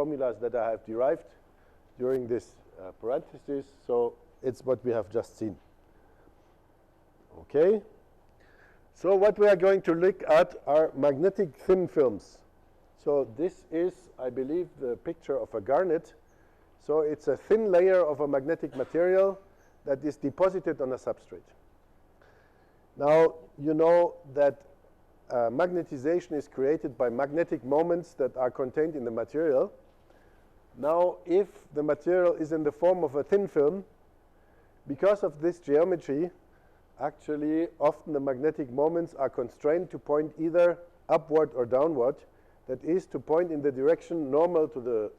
formulas that I have derived during this parenthesis. So it's what we have just seen. Okay. So what we are going to look at are magnetic thin films. So this is, I believe, the picture of a garnet. So it's a thin layer of a magnetic material that is deposited on a substrate. Now, you know that magnetization is created by magnetic moments that are contained in the material. Now, if the material is in the form of a thin film, because of this geometry, actually, often the magnetic moments are constrained to point either upward or downward. That is, to point in the direction normal to the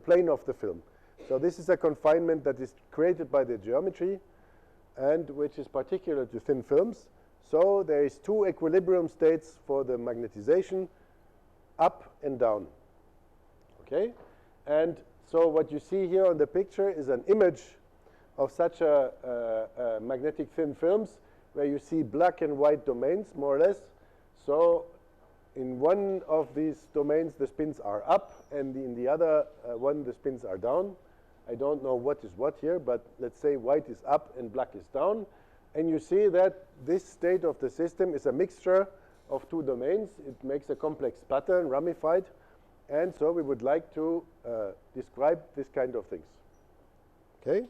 plane of the film. So this is a confinement that is created by the geometry and which is particular to thin films. So there is two equilibrium states for the magnetization, up and down. Okay? And so what you see here on the picture is an image of such a magnetic thin films where you see black and white domains, more or less. So in one of these domains, the spins are up, and in the other one, the spins are down. I don't know what is what here, but let's say white is up and black is down. And you see that this state of the system is a mixture of two domains. It makes a complex pattern, ramified. And so we would like to describe this kind of things. Okay?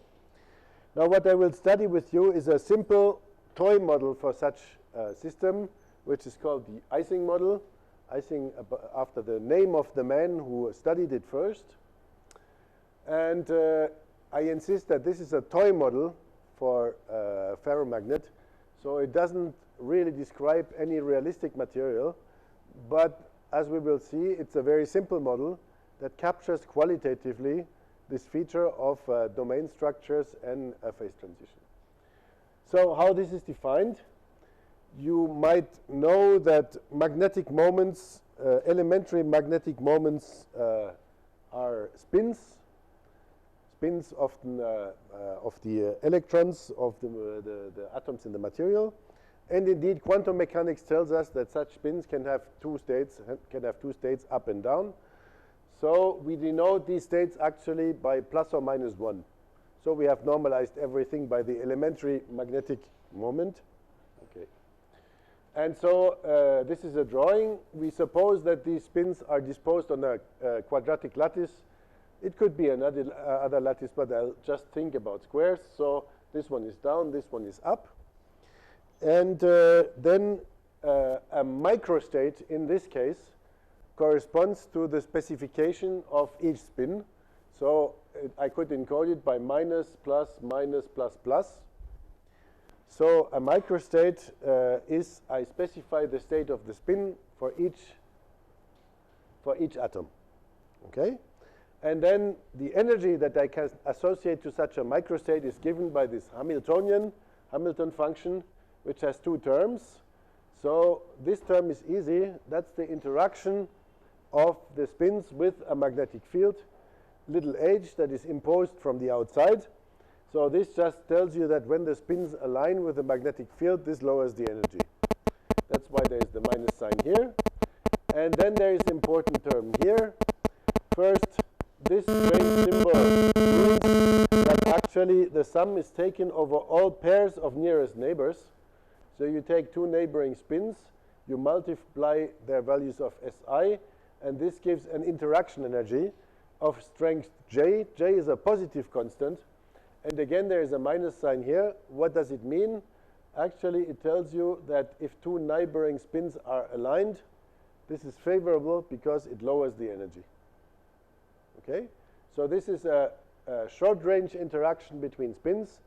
Now what I will study with you is a simple toy model for such a system, which is called the Ising model. Ising after the name of the man who studied it first. And I insist that this is a toy model for ferromagnet. So it doesn't really describe any realistic material. But as we will see, it's a very simple model that captures qualitatively this feature of domain structures and a phase transition. So how this is defined? You might know that magnetic moments, elementary magnetic moments are spins. Spins often of the electrons of the atoms in the material. And indeed, quantum mechanics tells us that such spins can have two states, up and down. So we denote these states actually by plus or minus 1. So we have normalized everything by the elementary magnetic moment. Okay. And so this is a drawing. We suppose that these spins are disposed on a quadratic lattice. It could be another other lattice, but I'll just think about squares. So this one is down, this one is up. And then a microstate in this case corresponds to the specification of each spin. So I could encode it by minus, plus, minus, plus, plus. So a microstate is, I specify the state of the spin for each atom. Okay? And then the energy that I can associate to such a microstate is given by this Hamilton function, which has two terms. So this term is easy. That's the interaction of the spins with a magnetic field, little h, that is imposed from the outside. So this just tells you that when the spins align with the magnetic field, this lowers the energy. That's why there is the minus sign here. And then there is important term here. First, this strange symbol means that actually the sum is taken over all pairs of nearest neighbors. So you take two neighboring spins, you multiply their values of SI, and this gives an interaction energy of strength J. J is a positive constant. And again, there is a minus sign here. What does it mean? Actually, it tells you that if two neighboring spins are aligned, this is favorable because it lowers the energy. Okay? So this is a short-range interaction between spins,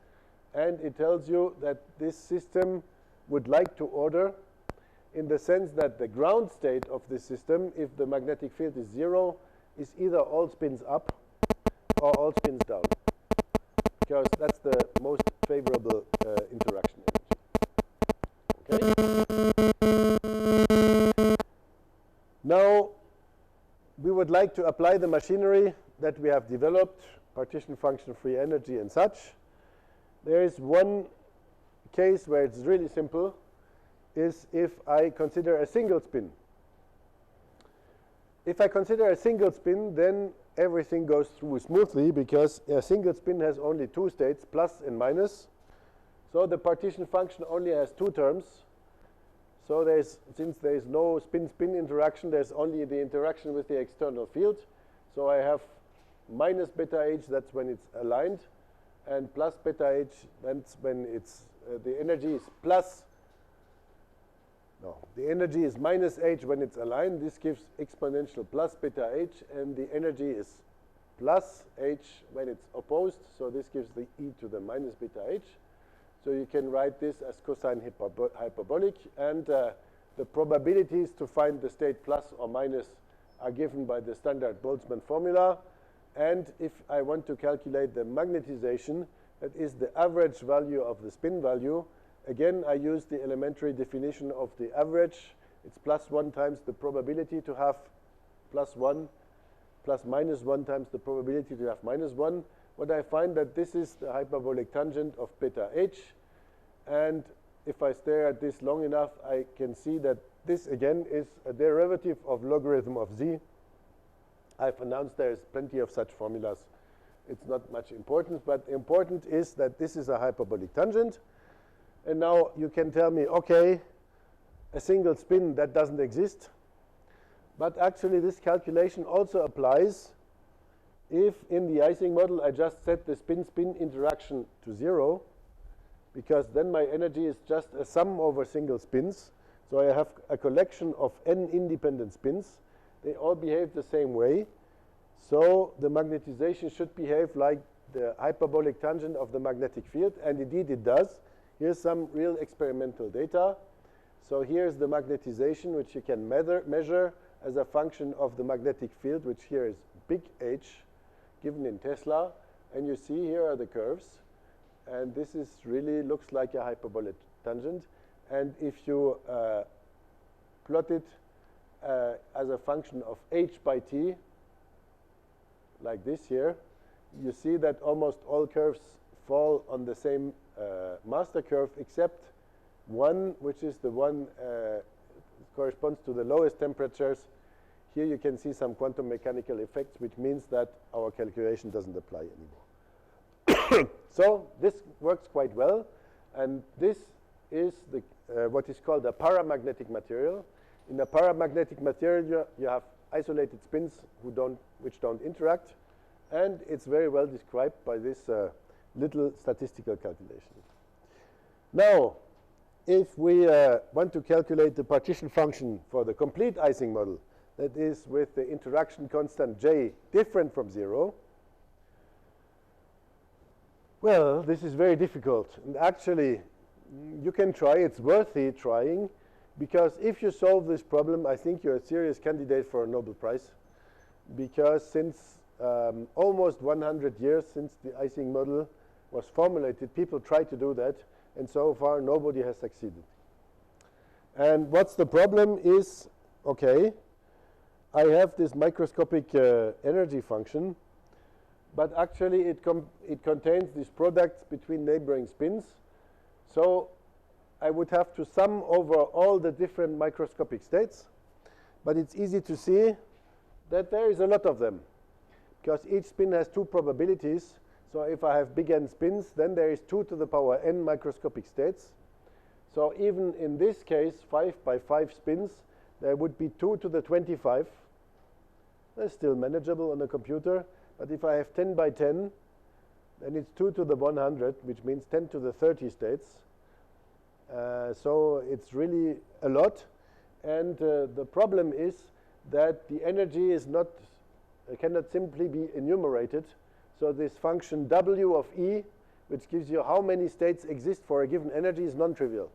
and it tells you that this system would like to order in the sense that the ground state of this system, if the magnetic field is 0, is either all spins up or all spins down, because that's the most favorable interaction energy. Okay? Now, we would like to apply the machinery that we have developed, partition function, free energy, and such. There is one case where it's really simple, is if I consider a single spin. if I consider a single spin, then everything goes through smoothly because a single spin has only two states, plus and minus. So the partition function only has two terms. So since there is no spin-spin interaction, there's only the interaction with the external field. So I have minus beta h, that's when it's aligned, and plus beta h, that's when it's the energy is the energy is minus h when it's aligned. This gives exponential plus beta h, and the energy is plus h when it's opposed. So this gives the e to the minus beta h. So you can write this as cosine hyperbolic, and the probabilities to find the state plus or minus are given by the standard Boltzmann formula. And if I want to calculate the magnetization, that is the average value of the spin value, again, I use the elementary definition of the average. It's plus 1 times the probability to have plus 1, plus minus 1 times the probability to have minus 1. What I find that this is the hyperbolic tangent of beta h. And if I stare at this long enough, I can see that this, again, is a derivative of logarithm of z. I've announced there's plenty of such formulas. It's not much importance, but important is that this is a hyperbolic tangent. And now you can tell me, okay, a single spin, that doesn't exist. But actually, this calculation also applies if in the Ising model I just set the spin-spin interaction to 0, because then my energy is just a sum over single spins. So I have a collection of n independent spins. They all behave the same way. So the magnetization should behave like the hyperbolic tangent of the magnetic field, and indeed it does. Here's some real experimental data. So here's the magnetization, which you can measure as a function of the magnetic field, which here is big H, given in Tesla. And you see here are the curves. And this is really looks like a hyperbolic tangent. And if you plot it as a function of h by t, like this here, you see that almost all curves fall on the same master curve, except one, which is the one corresponds to the lowest temperatures. Here you can see some quantum mechanical effects, which means that our calculation doesn't apply anymore. So this works quite well, and this is the what is called a paramagnetic material. In a paramagnetic material, you have isolated spins which don't interact, and it's very well described by this little statistical calculation. Now, if we want to calculate the partition function for the complete Ising model, that is with the interaction constant J different from 0, well, this is very difficult. And actually, you can try. It's worthy trying, because if you solve this problem, I think you're a serious candidate for a Nobel Prize, because since almost 100 years since the Ising model was formulated, people try to do that, and so far nobody has succeeded. And what's the problem is, okay, I have this microscopic energy function, but actually it contains these products between neighboring spins. So I would have to sum over all the different microscopic states, but it's easy to see that there is a lot of them, because each spin has two probabilities. So if I have big N spins, then there is 2 to the power n microscopic states. So even in this case, 5 by 5 spins, there would be 2 to the 25. That's still manageable on a computer. But if I have 10 by 10, then it's 2 to the 100, which means 10 to the 30 states. So it's really a lot. And the problem is that the energy is not cannot simply be enumerated. So this function W of E, which gives you how many states exist for a given energy, is non-trivial.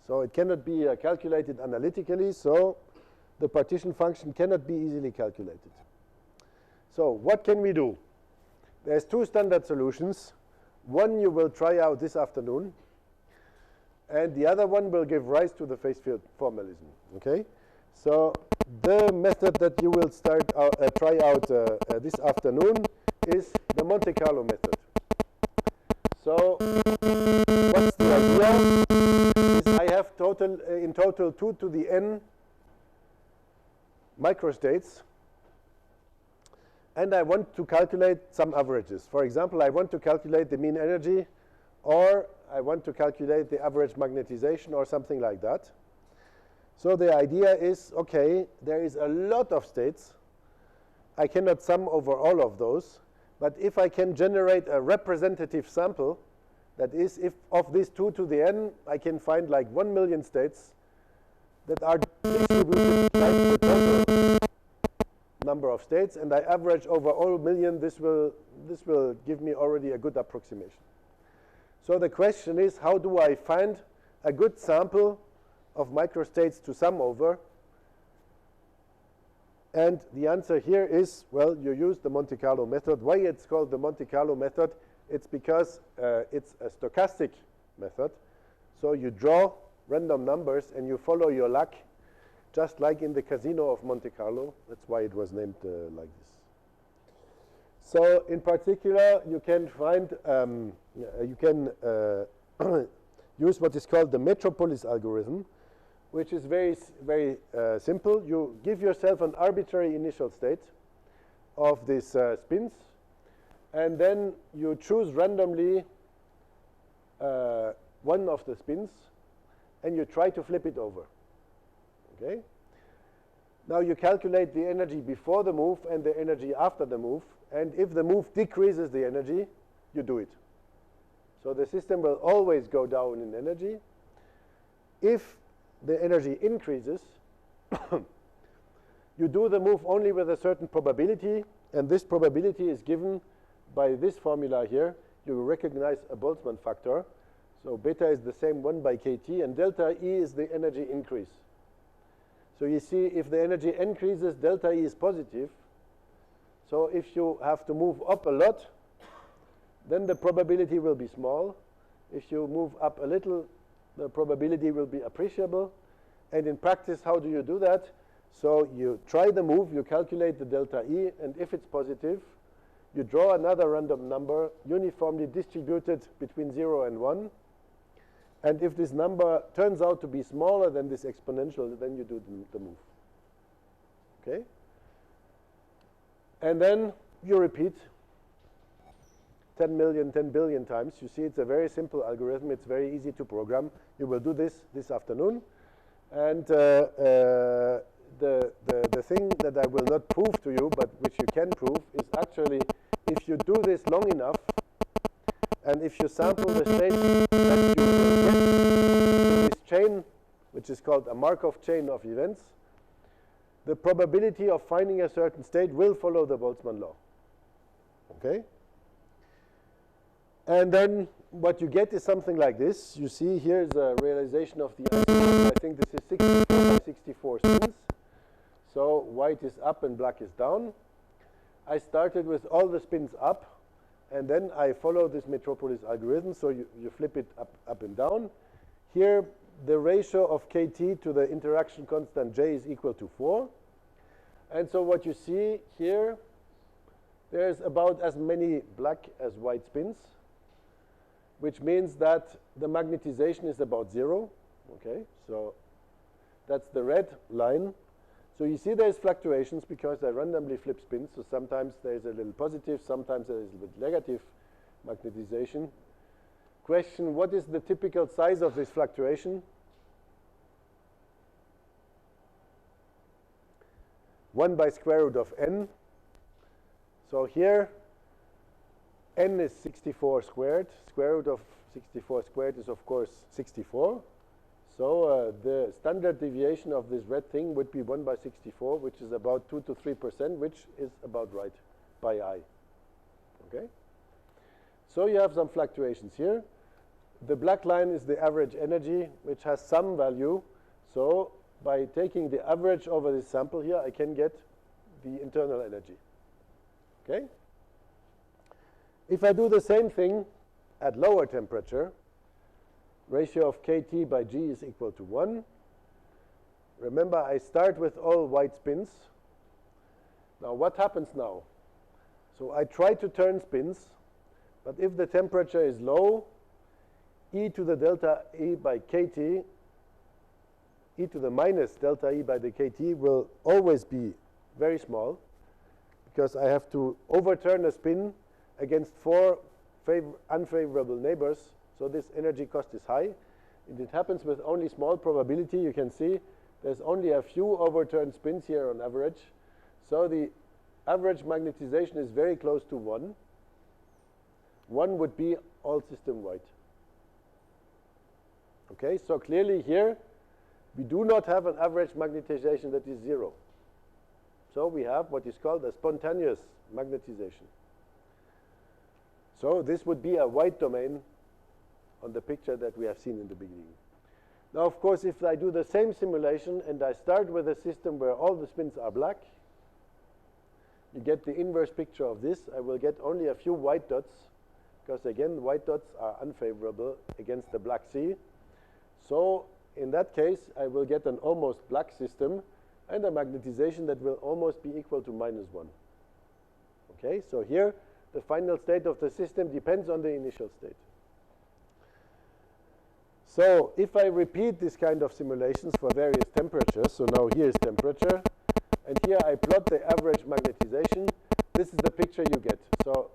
So it cannot be calculated analytically. So the partition function cannot be easily calculated. So what can we do? There's 2 standard solutions. One you will try out this afternoon, and the other one will give rise to the phase field formalism. Okay? So the method that you will try out this afternoon is the Monte Carlo method. So what's the idea? Is I have in total 2 to the n microstates, and I want to calculate some averages. For example, I want to calculate the mean energy, or I want to calculate the average magnetization or something like that. So the idea is, okay, there is a lot of states. I cannot sum over all of those, but if I can generate a representative sample, that is, if of this 2 to the n, I can find like 1 million states that are distributed like the total number of states, and I average over all million, this will give me already a good approximation. So the question is, how do I find a good sample of microstates to sum over? And the answer here is, well, you use the Monte Carlo method. Why it's called the Monte Carlo method? It's because it's a stochastic method. So you draw random numbers and you follow your luck, just like in the Casino of Monte Carlo. That's why it was named like this. So in particular, you can find, use what is called the metropolis algorithm, which is very simple. You give yourself an arbitrary initial state of these spins, and then you choose randomly one of the spins, and you try to flip it over. Okay? Now you calculate the energy before the move and the energy after the move, and if the move decreases the energy, you do it. So the system will always go down in energy. If the energy increases, you do the move only with a certain probability, and this probability is given by this formula here. You recognize a Boltzmann factor. So beta is the same 1 by kT, and delta E is the energy increase. So you see, if the energy increases, delta E is positive. So if you have to move up a lot, then the probability will be small. If you move up a little, the probability will be appreciable. And in practice, how do you do that? So you try the move, you calculate the delta E, and if it's positive, you draw another random number uniformly distributed between 0 and 1. And if this number turns out to be smaller than this exponential, then you do the move. Okay? And then you repeat 10 million, 10 billion times. You see, it's a very simple algorithm. It's very easy to program. You will do this afternoon. And the thing that I will not prove to you, but which you can prove, is actually if you do this long enough, and if you sample the states that you will get in this chain, which is called a Markov chain of events, the probability of finding a certain state will follow the Boltzmann law. Okay? And then what you get is something like this. You see here is a realization of the I think this is 64 by 64 spins. So white is up and black is down. I started with all the spins up, and then I follow this metropolis algorithm. So you flip it up and down. Here, the ratio of kT to the interaction constant J is equal to 4. And so what you see here, there's about as many black as white spins, which means that the magnetization is about 0. Okay, so that's the red line. So you see there's fluctuations because I randomly flip spins. So sometimes there's a little positive, sometimes there's a little negative magnetization. Question, what is the typical size of this fluctuation? 1 by square root of n. So here, n is 64 squared. Square root of 64 squared is, of course, 64. So the standard deviation of this red thing would be 1 by 64, which is about 2 to 3%, which is about right by I. Okay? So you have some fluctuations here. The black line is the average energy, which has some value. So by taking the average over this sample here, I can get the internal energy. Okay? If I do the same thing at lower temperature, ratio of kT by G is equal to 1. Remember, I start with all white spins. Now, what happens now? So I try to turn spins, but if the temperature is low, e to the delta E by kT e to the minus delta E by the kt will always be very small, because I have to overturn a spin against 4 unfavorable neighbors, so this energy cost is high. And it happens with only small probability. You can see there's only a few overturned spins here on average. So the average magnetization is very close to 1. 1 would be all system-wide. Okay, so clearly here we do not have an average magnetization that is 0. So we have what is called a spontaneous magnetization. So this would be a white domain on the picture that we have seen in the beginning. Now, of course, if I do the same simulation and I start with a system where all the spins are black, you get the inverse picture of this. I will get only a few white dots, because again, white dots are unfavorable against the black sea. So in that case, I will get an almost black system and a magnetization that will almost be equal to -1. Okay, so here the final state of the system depends on the initial state. So if I repeat this kind of simulations for various temperatures, so now here is temperature, and here I plot the average magnetization, this is the picture you get. So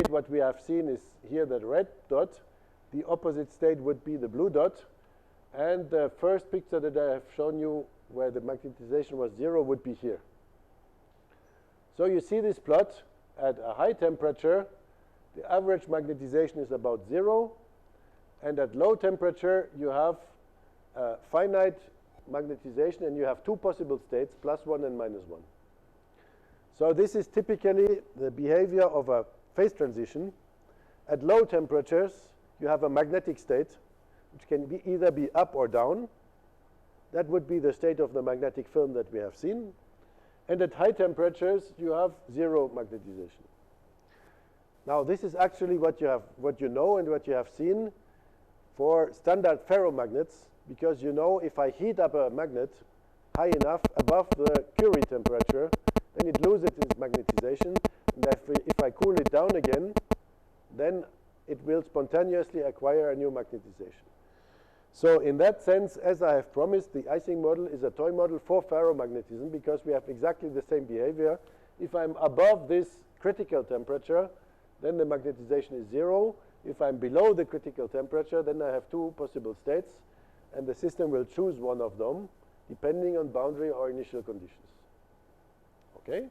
what we have seen is here the red dot, the opposite state would be the blue dot, and the first picture that I have shown you where the magnetization was 0 would be here. So you see this plot at a high temperature, the average magnetization is about 0, and at low temperature you have finite magnetization, and you have 2 possible states, +1 and -1. So this is typically the behavior of a phase transition. At low temperatures you have a magnetic state which can be either be up or down. That would be the state of the magnetic film that we have seen. And at high temperatures you have 0 magnetization. Now this is actually what you know and what you have seen for standard ferromagnets, because you know if I heat up a magnet high enough above the Curie temperature, then it loses its magnetization, and if I cool it down again, then it will spontaneously acquire a new magnetization. So in that sense, as I have promised, the Ising model is a toy model for ferromagnetism, because we have exactly the same behavior. If I'm above this critical temperature, then the magnetization is 0. If I'm below the critical temperature, then I have 2 possible states, and the system will choose one of them depending on boundary or initial conditions. Okay?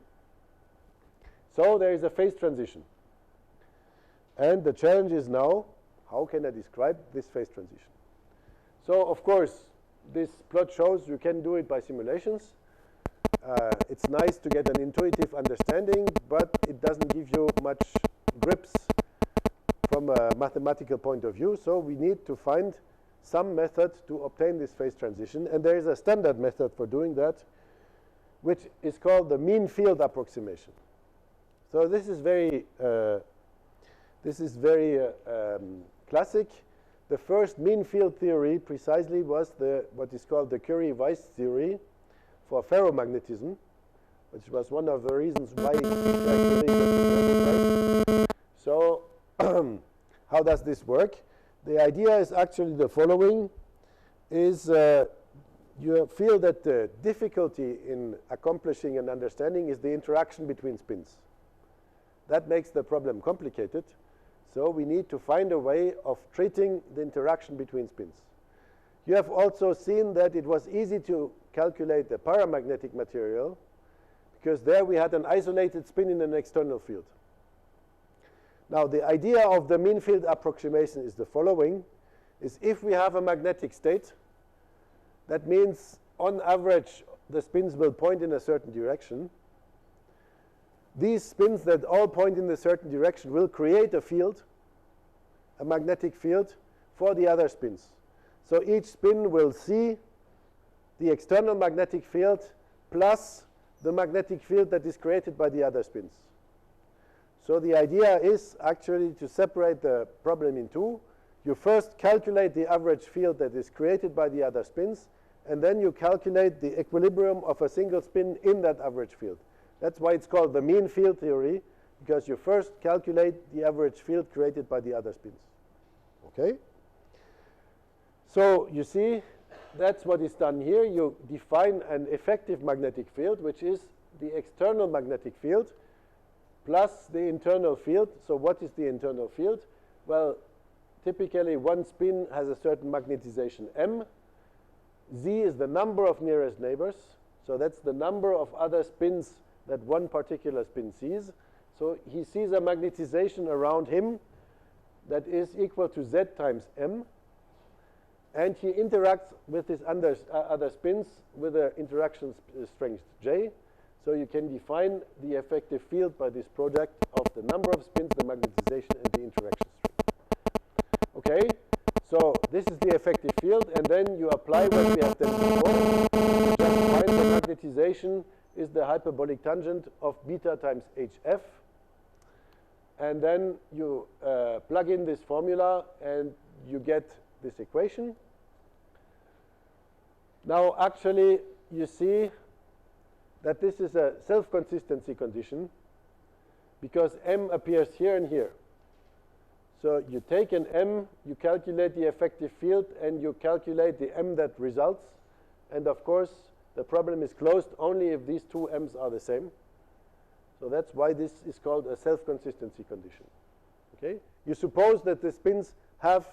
So there is a phase transition. And the challenge is now, how can I describe this phase transition? So, of course, this plot shows you can do it by simulations. It's nice to get an intuitive understanding, but it doesn't give you much grips from a mathematical point of view. So we need to find some method to obtain this phase transition. And there is a standard method for doing that, which is called the mean field approximation. So this is very classic. The first mean field theory precisely was what is called the Curie-Weiss theory for ferromagnetism, which was one of the reasons why it actually. So how does this work? The idea is actually the following, is you feel that the difficulty in accomplishing an understanding is the interaction between spins. That makes the problem complicated. So we need to find a way of treating the interaction between spins. You have also seen that it was easy to calculate the paramagnetic material, because there we had an isolated spin in an external field. Now the idea of the mean field approximation is the following, is if we have a magnetic state, that means on average the spins will point in a certain direction. These spins that all point in a certain direction will create a field, a magnetic field, for the other spins. So each spin will see the external magnetic field plus the magnetic field that is created by the other spins. So the idea is actually to separate the problem in two. You first calculate the average field that is created by the other spins, and then you calculate the equilibrium of a single spin in that average field. That's why it's called the mean field theory, because you first calculate the average field created by the other spins. Okay? So you see, that's what is done here. You define an effective magnetic field, which is the external magnetic field plus the internal field. So what is the internal field? Well, typically one spin has a certain magnetization m. Z is the number of nearest neighbors. So that's the number of other spins that one particular spin sees. So he sees a magnetization around him that is equal to Z times m. And he interacts with his other spins with an interaction strength J. So you can define the effective field by this product of the number of spins, the magnetization, and the interaction strength. Okay, so this is the effective field, and then you apply what we have done before. You just find the magnetization is the hyperbolic tangent of beta times HF. And then you plug in this formula, and you get this equation. Now, actually, you see that this is a self-consistency condition because m appears here and here. So you take an m, you calculate the effective field, and you calculate the m that results. And of course, the problem is closed only if these two m's are the same. So that's why this is called a self-consistency condition. Okay? You suppose that the spins have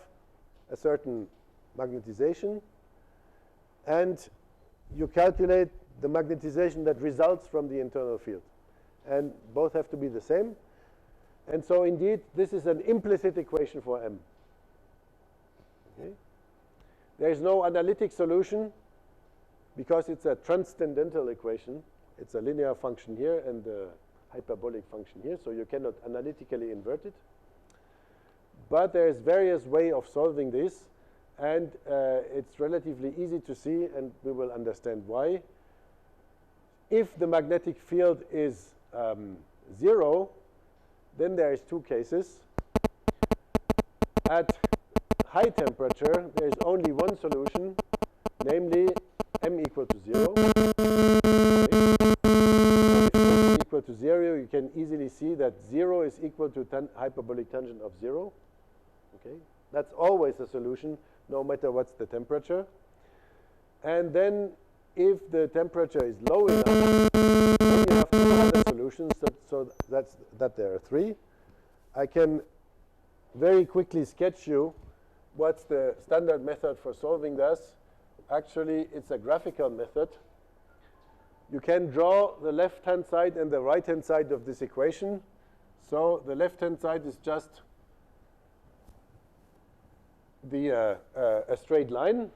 a certain magnetization, and you calculate the magnetization that results from the internal field. And both have to be the same. And so indeed, this is an implicit equation for m. Okay? There is no analytic solution because it's a transcendental equation. It's a linear function here and a hyperbolic function here, so you cannot analytically invert it. But there's various ways of solving this, and it's relatively easy to see, and we will understand why. If the magnetic field is 0, then there is two cases. At high temperature, there is only one solution, namely m equal to 0. If m is equal to 0, you can easily see that 0 is equal to hyperbolic tangent of 0. Okay? That's always a solution, no matter what's the temperature. And then if the temperature is low enough, then you have two other solutions, so that there are three. I can very quickly sketch you what's the standard method for solving this. Actually, it's a graphical method. You can draw the left-hand side and the right-hand side of this equation. So the left-hand side is just a straight line.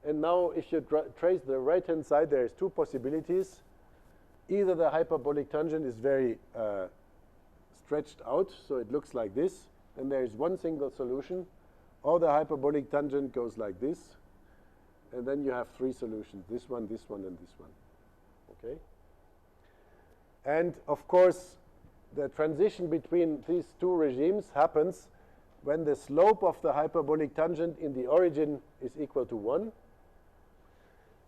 And now if you trace the right-hand side, there's two possibilities. Either the hyperbolic tangent is very stretched out, so it looks like this, and there is one single solution, or the hyperbolic tangent goes like this, and then you have three solutions, this one, and this one. Okay? And of course, the transition between these two regimes happens when the slope of the hyperbolic tangent in the origin is equal to 1.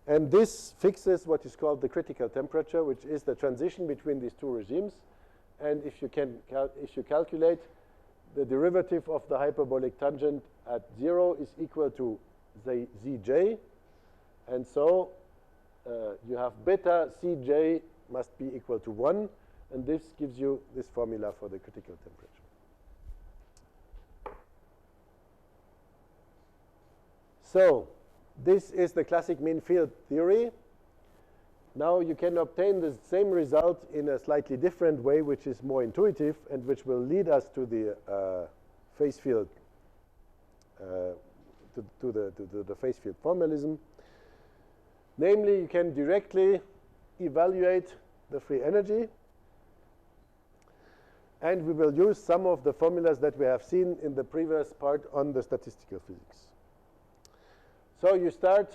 And this fixes what is called the critical temperature, which is the transition between these two regimes. And if you calculate the derivative of the hyperbolic tangent at 0 is equal to Zj, and so you have beta Cj must be equal to 1, and this gives you this formula for the critical temperature. So this is the classic mean field theory. Now you can obtain the same result in a slightly different way, which is more intuitive and which will lead us to the phase field, to the phase field formalism. Namely, you can directly evaluate the free energy, and we will use some of the formulas that we have seen in the previous part on the statistical physics. So you start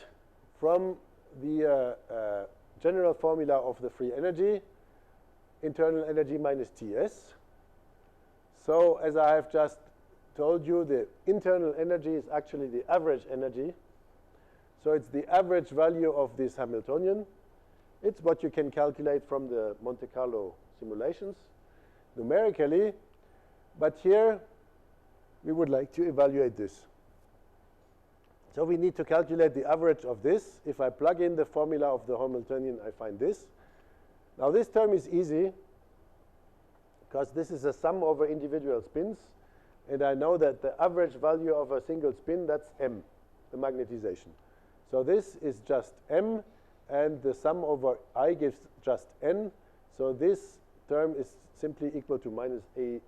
from the general formula of the free energy, internal energy minus Ts. So as I have just told you, the internal energy is actually the average energy. So it's the average value of this Hamiltonian. It's what you can calculate from the Monte Carlo simulations numerically. But here we would like to evaluate this. So we need to calculate the average of this. If I plug in the formula of the Hamiltonian, I find this. Now this term is easy because this is a sum over individual spins. And I know that the average value of a single spin, that's m, the magnetization. So this is just m, and the sum over I gives just n. So this term is simply equal to minus a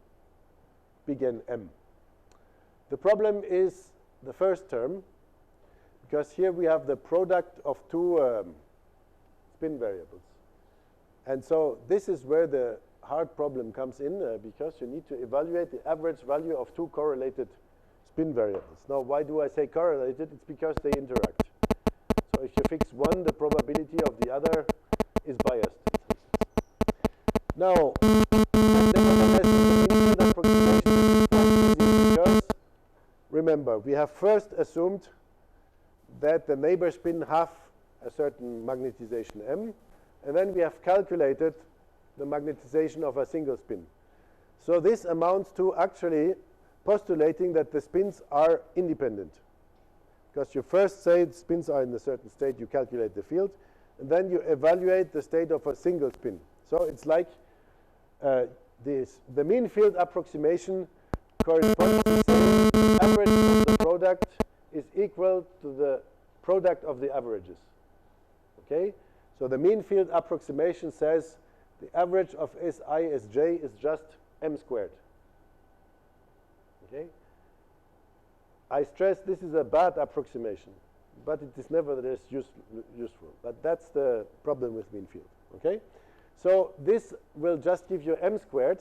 big N m. The problem is the first term, because here we have the product of two spin variables. And so this is where the hard problem comes in, because you need to evaluate the average value of two correlated spin variables. Now, why do I say correlated? It's because they interact. So if you fix one, the probability of the other is biased. Now, nevertheless, the initial approximation is quite easy because, remember, we have first assumed that the neighbor spin have a certain magnetization m, and then we have calculated the magnetization of a single spin. So this amounts to actually postulating that the spins are independent. Because you first say the spins are in a certain state, you calculate the field, and then you evaluate the state of a single spin. So it's like the mean field approximation corresponds to saying the average of the product is equal to the product of the averages. Okay? So the mean field approximation says the average of Si Sj is just m squared. Okay? I stress this is a bad approximation, but it is nevertheless useful. But that's the problem with mean field. Okay? So this will just give you m squared.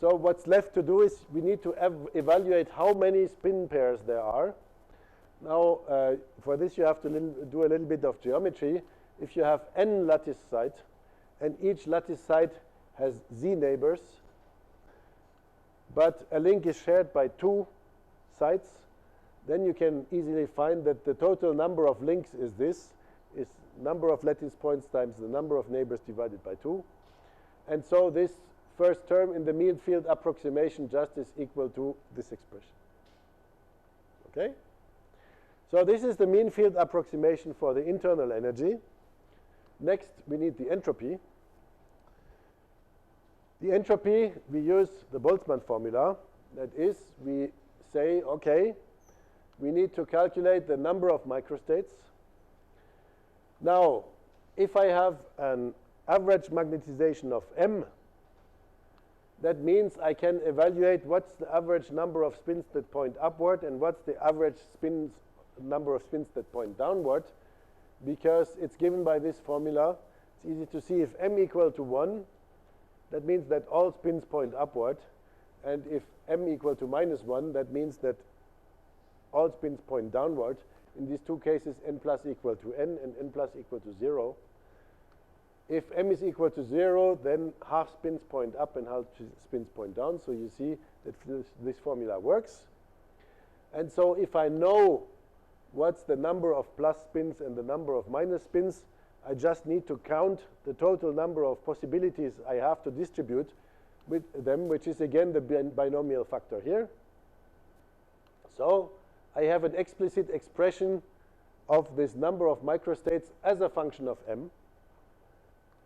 So what's left to do is we need to evaluate how many spin pairs there are. Now, for this you have to do a little bit of geometry. If you have n lattice sites, and each lattice site has z neighbors, but a link is shared by two sites, then you can easily find that the total number of links is this, is number of lattice points times the number of neighbors divided by 2. And so this first term in the mean field approximation just is equal to this expression. Okay? So this is the mean field approximation for the internal energy. Next, we need the entropy. The entropy, we use the Boltzmann formula. That is, we say, okay, we need to calculate the number of microstates. Now, if I have an average magnetization of m, that means I can evaluate what's the average number of spins that point upward and what's the average number of spins that point downward, because it's given by this formula. It's easy to see if m equal to 1, that means that all spins point upward. And if m equal to minus 1, that means that all spins point downward. In these two cases, n plus equal to n and n plus equal to 0. If m is equal to 0, then half spins point up and half spins point down. So you see that this formula works. And so if I know what's the number of plus spins and the number of minus spins, I just need to count the total number of possibilities I have to distribute with them, which is again the binomial factor here. So I have an explicit expression of this number of microstates as a function of m,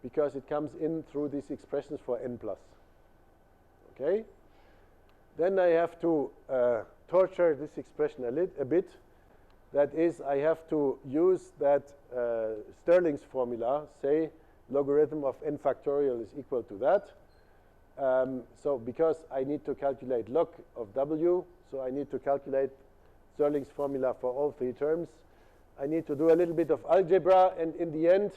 because it comes in through these expressions for n plus. Okay? Then I have to torture this expression a bit. That is, I have to use that Stirling's formula, say logarithm of n factorial is equal to that. So because I need to calculate log of w, so I need to calculate Stirling's formula for all three terms. I need to do a little bit of algebra, and in the end,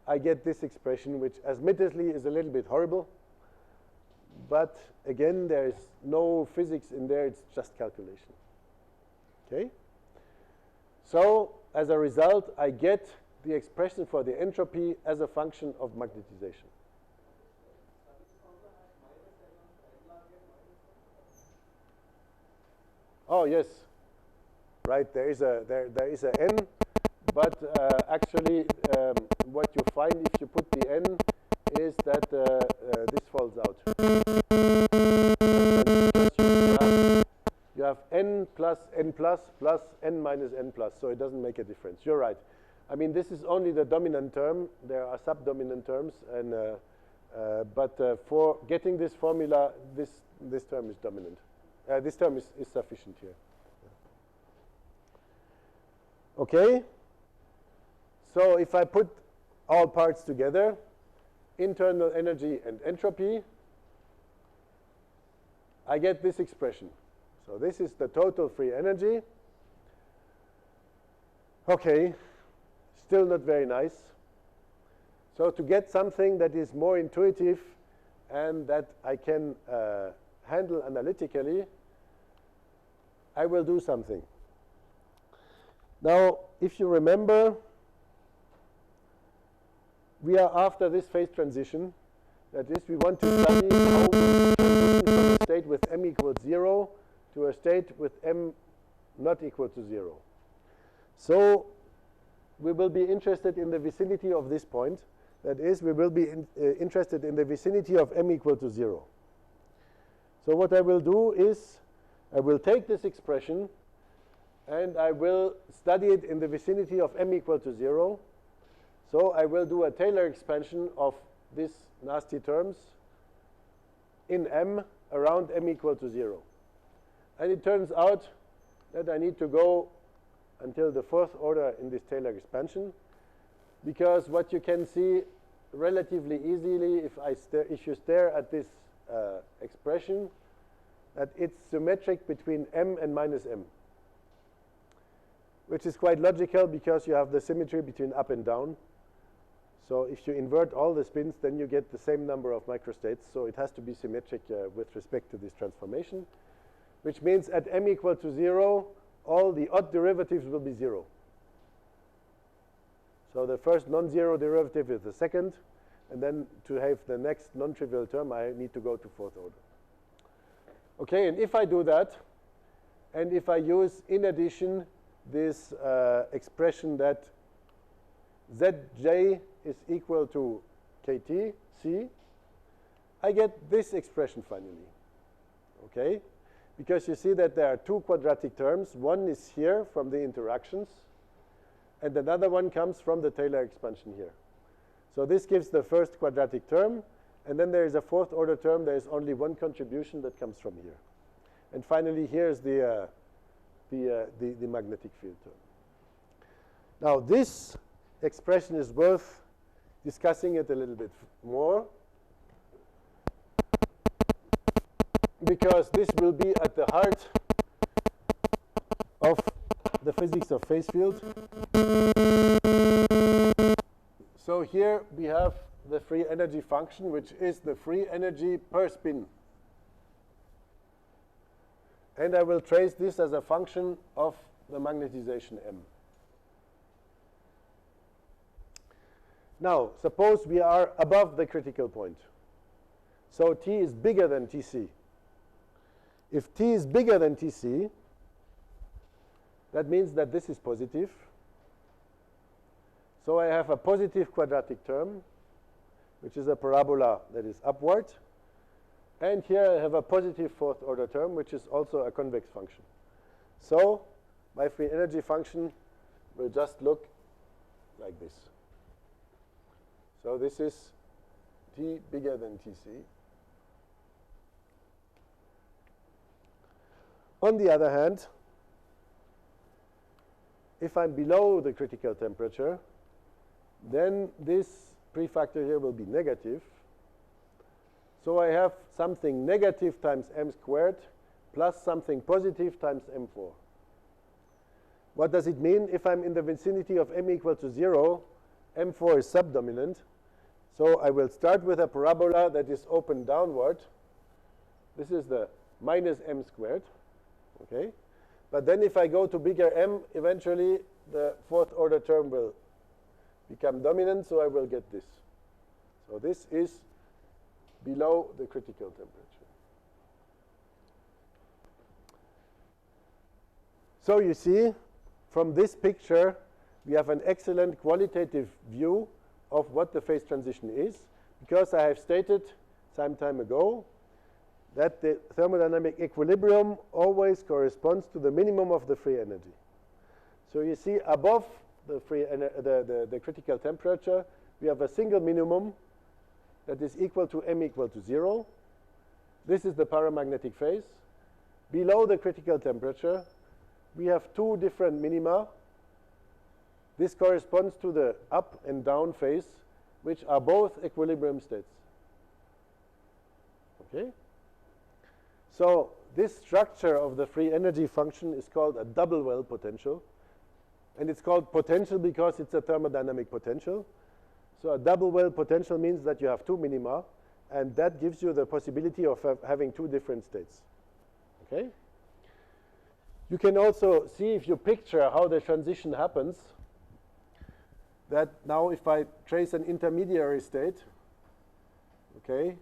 I get this expression, which admittedly is a little bit horrible. But again, there is no physics in there, it's just calculation. Okay? So as a result, I get the expression for the entropy as a function of magnetization. Oh, yes. Right, there is a n, but actually what you find if you put the n is that this falls out. You have n plus n plus plus n minus minus n plus, so it doesn't make a difference. You're right. I mean, this is only the dominant term. There are subdominant terms, and but for getting this formula, this term is dominant. This term is sufficient here. Okay. So if I put all parts together, internal energy and entropy, I get this expression. So this is the total free energy. Okay, still not very nice. So to get something that is more intuitive and that I can handle analytically, I will do something. Now, if you remember, we are after this phase transition. That is, we want to study how we transition from a state with m equals 0 to a state with m not equal to 0. So we will be interested in the vicinity of this point. That is, we will be interested in the vicinity of m equal to 0. So what I will do is I will take this expression and I will study it in the vicinity of m equal to 0. So I will do a Taylor expansion of these nasty terms in m around m equal to 0. And it turns out that I need to go until the fourth order in this Taylor expansion, because what you can see relatively easily if you stare at this expression, that it's symmetric between m and minus m, which is quite logical because you have the symmetry between up and down. So if you invert all the spins, then you get the same number of microstates. So it has to be symmetric with respect to this transformation, which means at m equal to 0, all the odd derivatives will be 0. So the first non-zero derivative is the second, and then to have the next non-trivial term, I need to go to fourth order. Okay, and if I do that, and if I use in addition this expression that Zj is equal to kt, c, I get this expression finally. Okay? Because you see that there are two quadratic terms. One is here from the interactions, and another one comes from the Taylor expansion here. So this gives the first quadratic term, and then there is a fourth order term. There is only one contribution that comes from here. And finally, here is the magnetic field term. Now, this expression is worth discussing it a little bit more, because this will be at the heart of the physics of phase field. So here we have the free energy function, which is the free energy per spin. And I will trace this as a function of the magnetization m. Now, suppose we are above the critical point. So T is bigger than Tc. If T is bigger than Tc, that means that this is positive. So I have a positive quadratic term, which is a parabola that is upward. And here I have a positive fourth order term, which is also a convex function. So my free energy function will just look like this. So this is T bigger than Tc. On the other hand, if I'm below the critical temperature, then this prefactor here will be negative. So I have something negative times m squared plus something positive times m4. What does it mean? If I'm in the vicinity of m equal to 0, m4 is subdominant. So I will start with a parabola that is open downward. This is the minus m squared. Okay? But then if I go to bigger m, eventually the fourth order term will become dominant, so I will get this. So this is below the critical temperature. So you see, from this picture, we have an excellent qualitative view of what the phase transition is, because I have stated some time ago that the thermodynamic equilibrium always corresponds to the minimum of the free energy. So you see above the the critical temperature, we have a single minimum that is equal to m equal to 0. This is the paramagnetic phase. Below the critical temperature, we have two different minima. This corresponds to the up and down phase, which are both equilibrium states. Okay? So this structure of the free energy function is called a double well potential. And it's called potential because it's a thermodynamic potential. So a double well potential means that you have two minima, and that gives you the possibility of having two different states. Okay? You can also see, if you picture how the transition happens, that now if I trace an intermediary state, okay,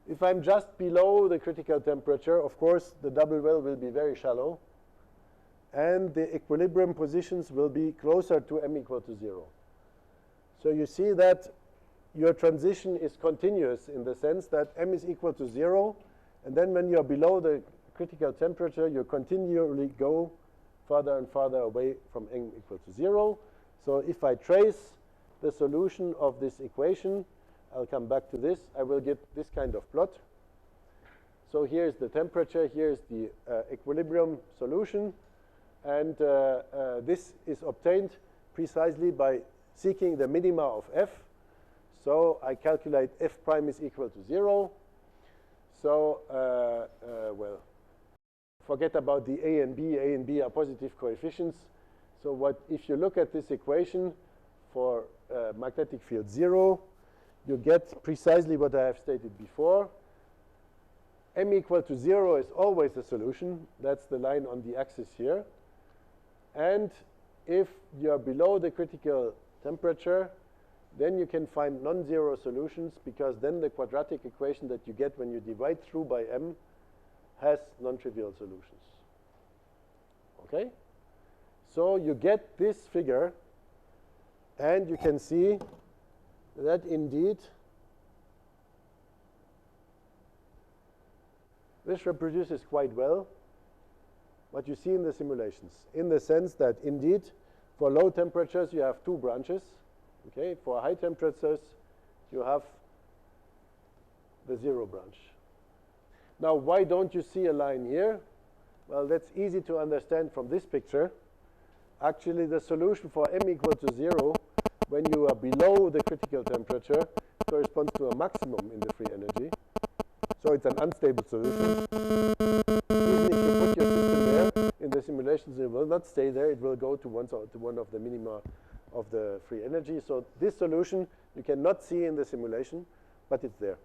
if I'm just below the critical temperature, of course, the double well will be very shallow, and the equilibrium positions will be closer to m equal to 0. So you see that your transition is continuous in the sense that m is equal to 0, and then when you're below the critical temperature, you continually go further and further away from m equal to 0. So if I trace the solution of this equation, I'll come back to this, I will get this kind of plot. So here's the temperature, here's the equilibrium solution, and this is obtained precisely by seeking the minima of f. So I calculate f prime is equal to 0. So, well, forget about the a and b. A and b are positive coefficients. So what if you look at this equation for magnetic field 0, you get precisely what I have stated before. M equal to 0 is always a solution. That's the line on the axis here. And if you're below the critical temperature, then you can find non-zero solutions, because then the quadratic equation that you get when you divide through by m has non-trivial solutions. Okay? So you get this figure, and you can see that indeed this reproduces quite well what you see in the simulations, in the sense that indeed for low temperatures you have two branches. Okay, for high temperatures you have the 0 branch. Now, why don't you see a line here? Well, that's easy to understand from this picture. Actually, the solution for m equal to 0 when you are below the critical temperature corresponds to a maximum in the free energy. So it's an unstable solution. Even if you put your system there in the simulations, it will not stay there. It will go to one of the minima of the free energy. So this solution you cannot see in the simulation, but it's there.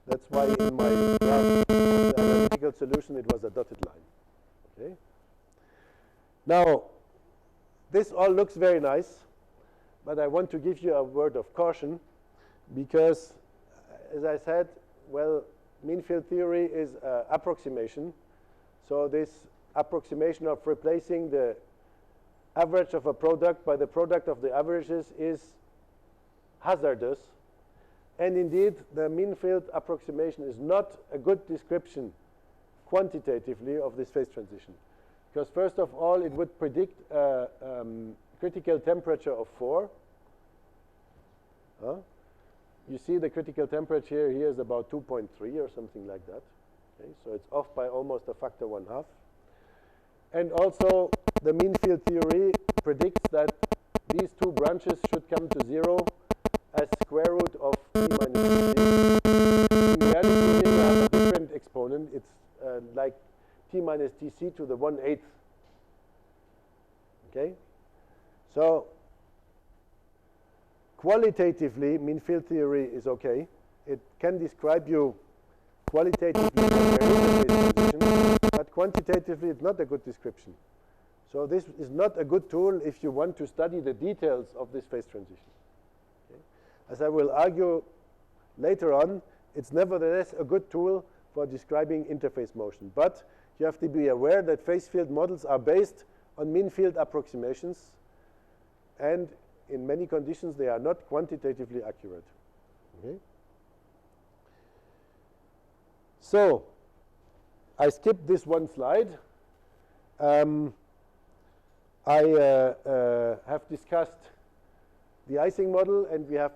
That's why in my graph of the analytical solution it was a dotted line. Okay. Now, this all looks very nice, but I want to give you a word of caution, because, as I said, well, mean field theory is approximation. So this approximation of replacing the average of a product by the product of the averages is hazardous. And indeed, the mean field approximation is not a good description quantitatively of this phase transition. Because first of all, it would predict a critical temperature of 4. You see the critical temperature here is about 2.3 or something like that. Okay, so it's off by almost a factor 1/2. And also, the mean field theory predicts that these two branches should come to 0 as square root of t minus tc. In reality, you have a different exponent. It's like t minus tc to the 1/8. Okay? So, qualitatively, mean field theory is okay. It can describe you qualitatively what there is a phase transition, but quantitatively it's not a good description. So this is not a good tool if you want to study the details of this phase transition. Okay? As I will argue later on, it's nevertheless a good tool for describing interface motion. But you have to be aware that phase field models are based on mean field approximations, and in many conditions they are not quantitatively accurate. Okay? So I skipped this one slide. I have discussed the Ising model, and we have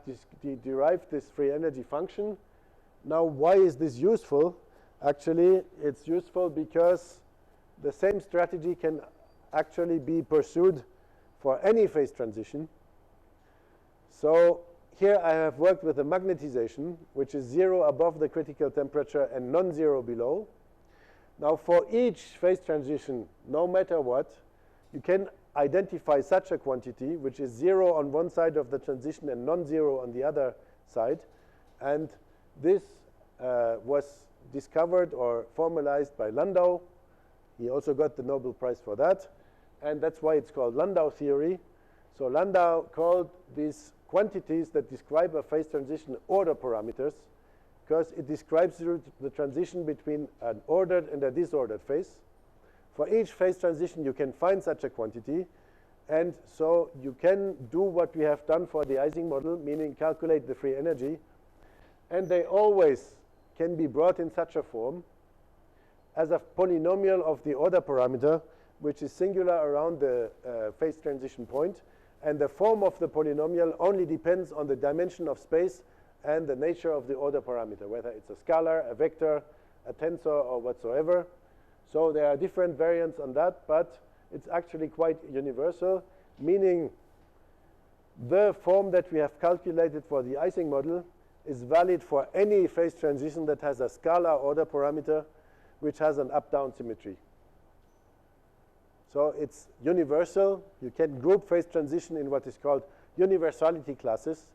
derived this free energy function. Now, why is this useful? Actually, it's useful because the same strategy can actually be pursued for any phase transition. So here I have worked with a magnetization, which is 0 above the critical temperature and non-zero below. Now, for each phase transition, no matter what, you can identify such a quantity, which is 0 on one side of the transition and non-zero on the other side. And this was discovered or formalized by Landau. He also got the Nobel Prize for that. And that's why it's called Landau theory. So Landau called these quantities that describe a phase transition order parameters, because it describes the transition between an ordered and a disordered phase. For each phase transition, you can find such a quantity. And so you can do what we have done for the Ising model, meaning calculate the free energy. And they always can be brought in such a form as a polynomial of the order parameter, which is singular around the phase transition point. And the form of the polynomial only depends on the dimension of space and the nature of the order parameter, whether it's a scalar, a vector, a tensor, or whatsoever. So there are different variants on that, but it's actually quite universal, meaning the form that we have calculated for the Ising model is valid for any phase transition that has a scalar order parameter which has an up-down symmetry. So it's universal. You can group phase transition in what is called universality classes.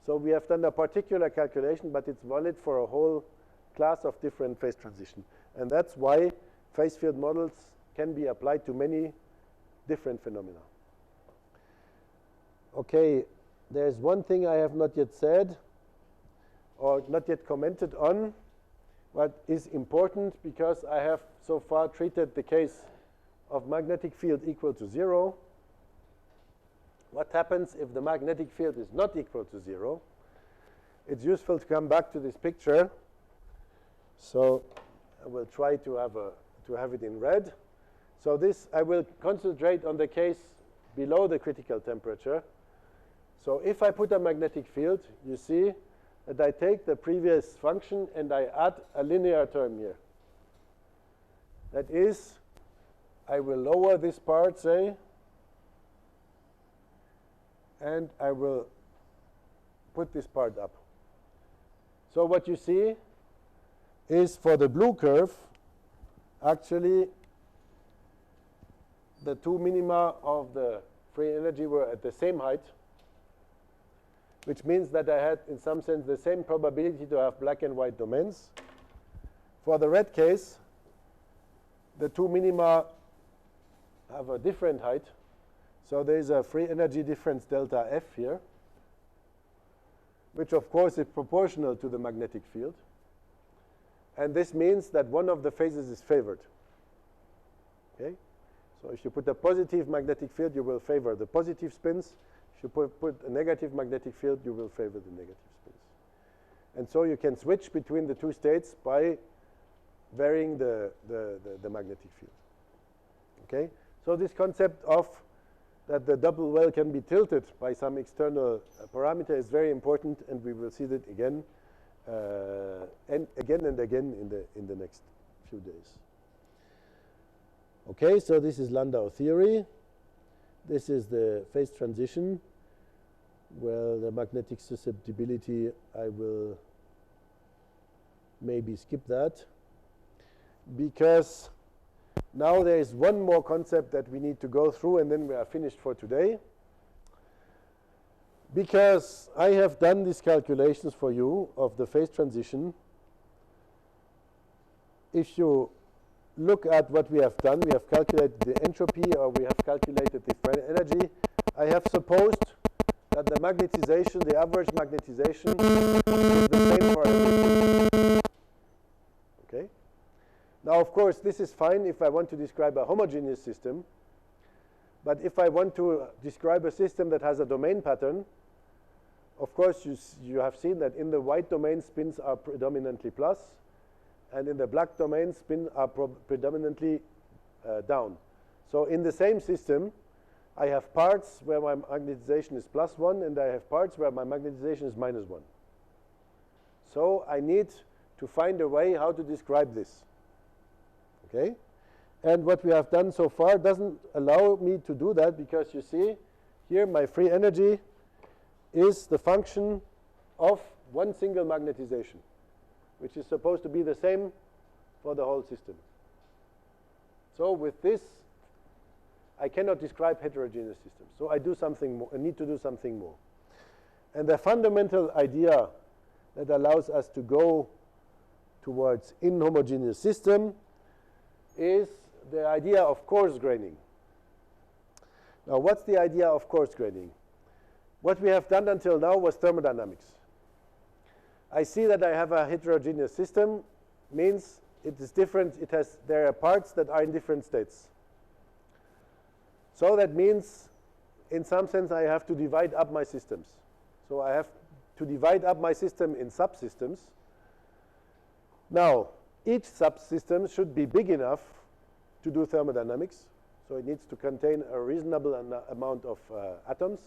So we have done a particular calculation, but it's valid for a whole class of different phase transition. And that's why phase field models can be applied to many different phenomena. Okay, there's one thing I have not yet said or not yet commented on, what is important, because I have so far treated the case of magnetic field equal to 0. What happens if the magnetic field is not equal to 0? It's useful to come back to this picture. So I will try to have it in red. So this, I will concentrate on the case below the critical temperature. So if I put a magnetic field, you see that I take the previous function and I add a linear term here. That is, I will lower this part, say, and I will put this part up. So what you see is for the blue curve, actually, the two minima of the free energy were at the same height, which means that I had, in some sense, the same probability to have black and white domains. For the red case, the two minima have a different height. So there is a free energy difference delta F here, which, of course, is proportional to the magnetic field. And this means that one of the phases is favored. Okay? So if you put a positive magnetic field, you will favor the positive spins. If you put a negative magnetic field, you will favor the negative spins. And so you can switch between the two states by varying the magnetic field. Okay? So this concept of that the double well can be tilted by some external parameter is very important, and we will see that again and again in the next few days. Okay, so this is Landau theory. This is the phase transition. Well, the magnetic susceptibility, I will maybe skip that, because now there is one more concept that we need to go through, and then we are finished for today. Because I have done these calculations for you of the phase transition, if you look at what we have done, we have calculated the entropy, or we have calculated the free energy. I have supposed that the magnetization, the average magnetization, is the same for everything. Okay? Now, of course, this is fine if I want to describe a homogeneous system. But if I want to describe a system that has a domain pattern, of course, you have seen that in the white domain, spins are predominantly plus, and in the black domain, spins are predominantly down. So in the same system, I have parts where my magnetization is +1, and I have parts where my magnetization is -1. So I need to find a way how to describe this. Okay? And what we have done so far doesn't allow me to do that, because you see here my free energy is the function of one single magnetization, which is supposed to be the same for the whole system. So with this, I cannot describe heterogeneous systems. So I do something more. I need to do something more. And the fundamental idea that allows us to go towards inhomogeneous system is the idea of coarse graining. Now, what's the idea of coarse graining? What we have done until now was thermodynamics. I see that I have a heterogeneous system, means it is different. There are parts that are in different states. So that means, in some sense, I have to divide up my systems. So I have to divide up my system in subsystems. Now, each subsystem should be big enough to do thermodynamics. So it needs to contain a reasonable amount of atoms.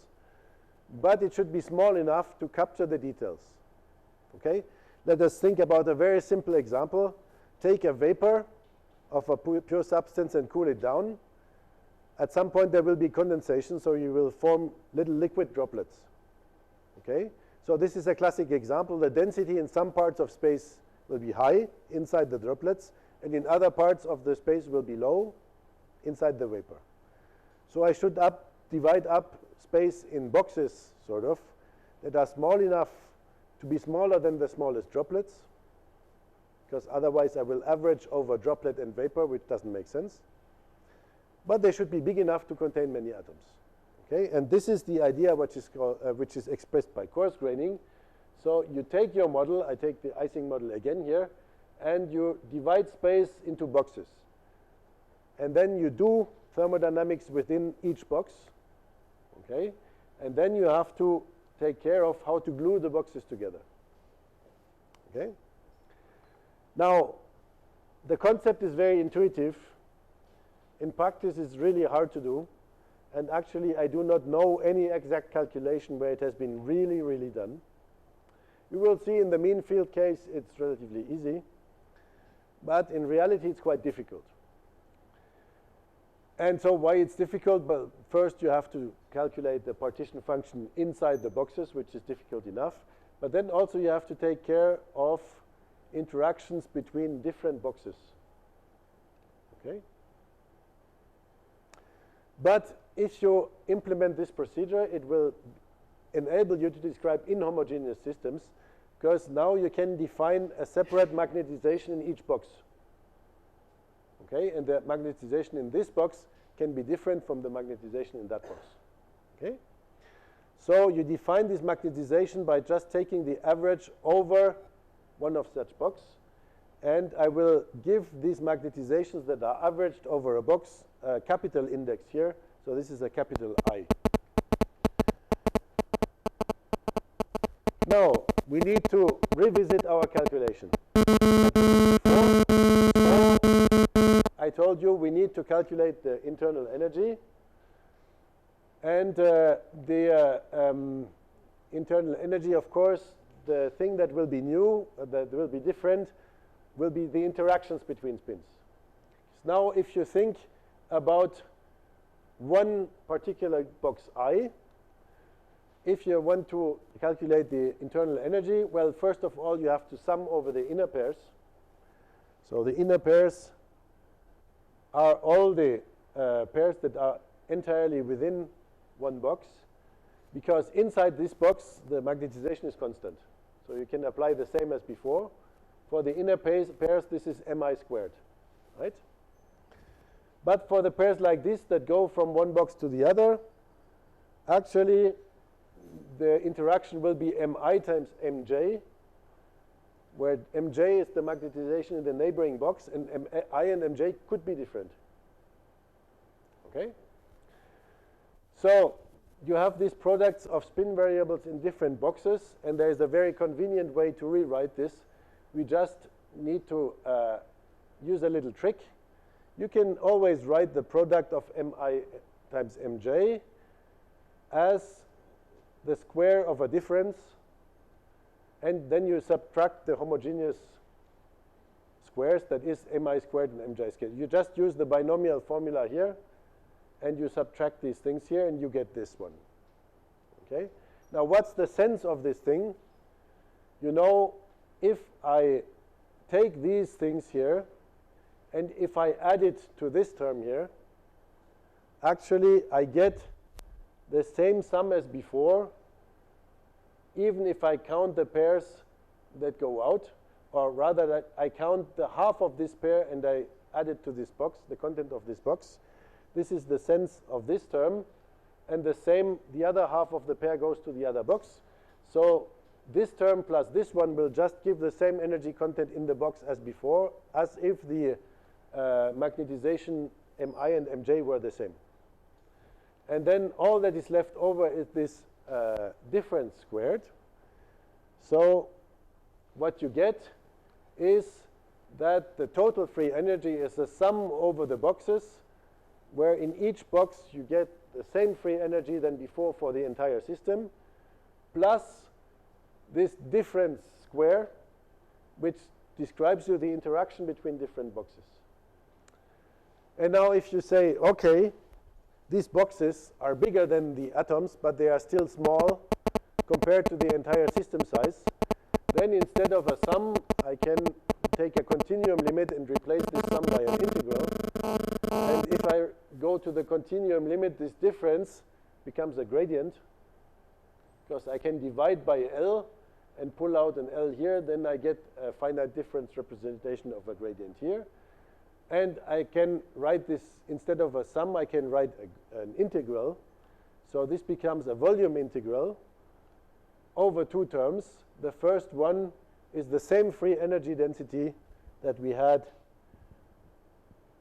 But it should be small enough to capture the details. Okay? Let us think about a very simple example. Take a vapor of a pure substance and cool it down. At some point there will be condensation, so you will form little liquid droplets. Okay? So this is a classic example. The density in some parts of space will be high inside the droplets, and in other parts of the space will be low inside the vapor. So I should divide up space in boxes, sort of, that are small enough to be smaller than the smallest droplets, because otherwise I will average over droplet and vapor, which doesn't make sense. But they should be big enough to contain many atoms. Okay? And this is the idea which is expressed by coarse graining. So you take your model, I take the Ising model again here, and you divide space into boxes. And then you do thermodynamics within each box. Okay? And then you have to take care of how to glue the boxes together. Okay? Now, the concept is very intuitive. In practice, it's really hard to do. And actually, I do not know any exact calculation where it has been really, really done. You will see in the mean field case, it's relatively easy. But in reality, it's quite difficult. And so why it's difficult? Well, first you have to calculate the partition function inside the boxes, which is difficult enough. But then also you have to take care of interactions between different boxes. Okay? But if you implement this procedure, it will enable you to describe inhomogeneous systems, because now you can define a separate magnetization in each box. Okay? And the magnetization in this box can be different from the magnetization in that box. Okay? So you define this magnetization by just taking the average over one of such box. And I will give these magnetizations that are averaged over a box a capital index here. So this is a capital I. Now, we need to revisit our calculation. I told you we need to calculate the internal energy. And the internal energy, of course, the thing that will be new, that will be different, will be the interactions between spins. Now, if you think about one particular box I, if you want to calculate the internal energy, well, first of all, you have to sum over the inner pairs. So the inner pairs are all the pairs that are entirely within one box, because inside this box, the magnetization is constant. So you can apply the same as before. For the inner pairs, this is mi squared, right? But for the pairs like this that go from one box to the other, actually, the interaction will be mi times mj, where mj is the magnetization in the neighboring box, and I and mj could be different. Okay? So you have these products of spin variables in different boxes, and there is a very convenient way to rewrite this. We just need to use a little trick. You can always write the product of mi times mj as the square of a difference, and then you subtract the homogeneous squares, that is mi squared and mj squared. You just use the binomial formula here, and you subtract these things here, and you get this one. Okay? Now, what's the sense of this thing? You know, if I take these things here, and if I add it to this term here, actually I get the same sum as before, even if I count the pairs that go out, or rather that I count the half of this pair and I add it to this box, the content of this box. This is the sense of this term, and the same, the other half of the pair goes to the other box. So this term plus this one will just give the same energy content in the box as before, as if the magnetization Mi and Mj were the same. And then all that is left over is this difference squared. So what you get is that the total free energy is the sum over the boxes, where in each box you get the same free energy than before for the entire system, plus this difference square, which describes you the interaction between different boxes. And now if you say, okay, these boxes are bigger than the atoms, but they are still small compared to the entire system size, then instead of a sum, I can take a continuum limit and replace this sum by an integral. And if I go to the continuum limit, this difference becomes a gradient, because I can divide by L and pull out an L here, then I get a finite difference representation of a gradient here. And I can write this, instead of a sum, I can write an integral. So this becomes a volume integral over two terms. The first one is the same free energy density that we had